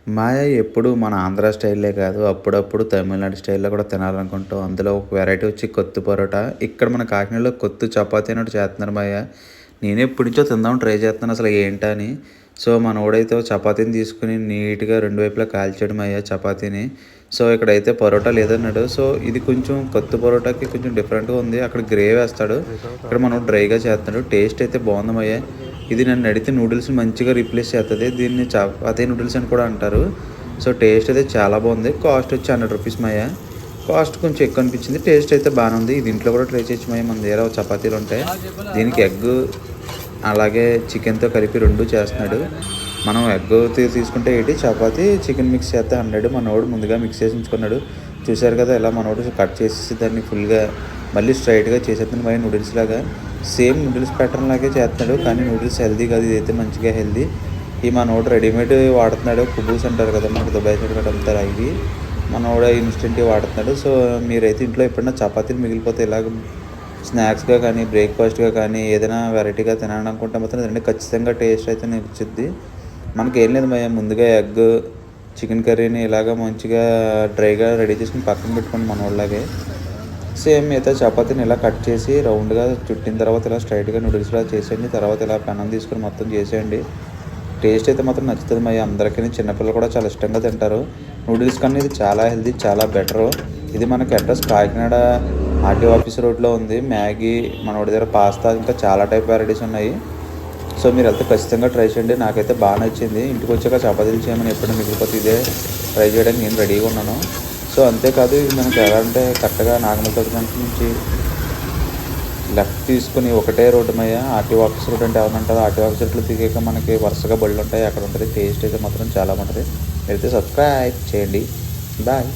మాయ ఎప్పుడు మన ఆంధ్ర స్టైలే కాదు. అప్పుడప్పుడు తమిళనాడు స్టైల్‌లో కూడా తినాలనుకుంటాం. అందులో ఒక వెరైటీ వచ్చి కొత్తు పరోటా. ఇక్కడ మన కాకినాడలో కొత్తు చపాతీ అని ఒకటి చేస్తున్నారు మాయ. నేను ఎప్పటినుంచో తిందామని ట్రై చేస్తున్నాను అసలు ఏంటా అని. సో, మనోడైతే ఒక చపాతీని తీసుకొని నీట్‌గా రెండు వైపులా కాల్చాడు మాయ చపాతీని. సో, ఇక్కడైతే పరోటా లేదన్నాడు. సో, ఇది కొంచెం కొత్తు పరోటాకి కొంచెం డిఫరెంట్‌గా ఉంది. అక్కడ గ్రేవీ ఏస్తాడు. ఇక్కడ మనోడు డ్రైగా చేస్తున్నాడు. టేస్ట్ అయితే బాగుంది మాయ. ఇది నన్నడిగితే నూడిల్స్‌ని మంచిగా రీప్లేస్ చేత్తది. దీన్ని చపాతీ నూడిల్స్ అని కూడా అంటారు. సో, టేస్ట్ అయితే చాలా బాగుంది. కాస్ట్ వచ్చి రూ. 100 మాయ. కాస్ట్ కొంచెం ఎక్కువ అనిపించింది. టేస్ట్ అయితే బానే ఉంది. ఇది ఇంట్లో కూడా ట్రై చేయొచ్చు మాయ. మన దగ్గర చపాతీలుంటాయి. దీనికి ఎగ్గు అలాగే చికెన్‌తో కలిపి 2 చేస్తున్నాడు. మనం ఎగ్ తీసుకుంటే చపాతీ, చికెన్ మిక్స్ చేస్తే 100 మనోడు ముందుగా మిక్స్ చేసి ఉంచుకున్నాడు. చూసారు కదా! ఇలా మనోడు కట్ చేసేసి దాన్ని ఫుల్‌గా మళ్ళీ స్ట్రెయిట్‌గా చేసేస్తున్నాడు మరి నూడిల్స్ లాగా. సేమ్ నూడిల్స్ ప్యాటర్న్ లాగే చేస్తున్నాడు. కానీ నూడిల్స్ హెల్తీ కాదు. ఇదైతే మంచిగా హెల్తీ. ఈ మనోడు రెడీమేడ్ వాడుతున్నాడు. కుబూస్ అంటారు కదా! మనకి దుబాయ్ సైడ్ కూడా అమ్ముతారు అవి. మనోడు ఇన్‌స్టంట్‌వి వాడుతున్నాడు. సో, మీరైతే ఇంట్లో ఎప్పుడైనా చపాతీలు మిగిలిపోతే ఇలాగ స్నాక్స్‌గా కానీ, బ్రేక్‌ఫాస్ట్‌గా కానీ ఏదైనా వెరైటీగా తినాలనుకుంటే మాత్రం తినండి. ఖచ్చితంగా టేస్ట్ అయితే నచ్చుద్ది. మనకేం లేదు భయ్యా ముందుగా ఎగ్, చికెన్ కర్రీని ఇలాగ మంచిగా డ్రైగా రెడీ చేసుకొని పక్కన పెట్టుకోండి మనోళ్ళలాగే. సేమ్ మిగతా చపాతీని ఇలా కట్ చేసి రౌండ్‌గా చుట్టిన తర్వాత ఇలా స్ట్రైట్‌గా నూడిల్స్‌లా చేసేయండి. తర్వాత ఇలా పెనం తీసుకొని మొత్తం చేసేయండి. టేస్ట్ అయితే మాత్రం నచ్చుతుంది మరి అందరికీ. చిన్నపిల్లలు కూడా చాలా ఇష్టంగా తింటారు. నూడిల్స్ కన్నా ఇది చాలా హెల్తీ, చాలా బెటరు. ఇది మనకి అడ్రస్ కాకినాడ ఆర్‌టీఓ ఆఫీస్ రోడ్‌లో ఉంది. మ్యాగీ, మనోడి దగ్గర పాస్తా ఇంకా చాలా టైప్ వెరైటీస్ ఉన్నాయి. సో, మీరైతే ఖచ్చితంగా ట్రై చేయండి. నాకైతే బాగా నచ్చింది. ఇంటికొచ్చాక చపాతీలు చేయమని ఎప్పుడైనా మిగిలిపోతే ఇదే ట్రై చేయడానికి నేను రెడీగా ఉన్నాను. సో, అంతేకాదు ఇది మనకి ఎలా అంటే కరెక్ట్‌గా నాగమల్ జంక్షన్ నుంచి లెఫ్ట్ తీసుకొని ఒకటే రోడ్డు మీద ఆర్‌టీఓ ఆఫీస్ రోడ్ అంటే ఏమనంటారు ఆర్‌టీఓ ఆఫీస్ రోడ్‌లో దిగాక మనకి వరుసగా బళ్ళుంటాయి. అక్కడ ఉంటది. టేస్ట్ అయితే మాత్రం చాలా బాగుంటది. మీరైతే సబ్స్క్రైబ్ చేయండి. బాయ్.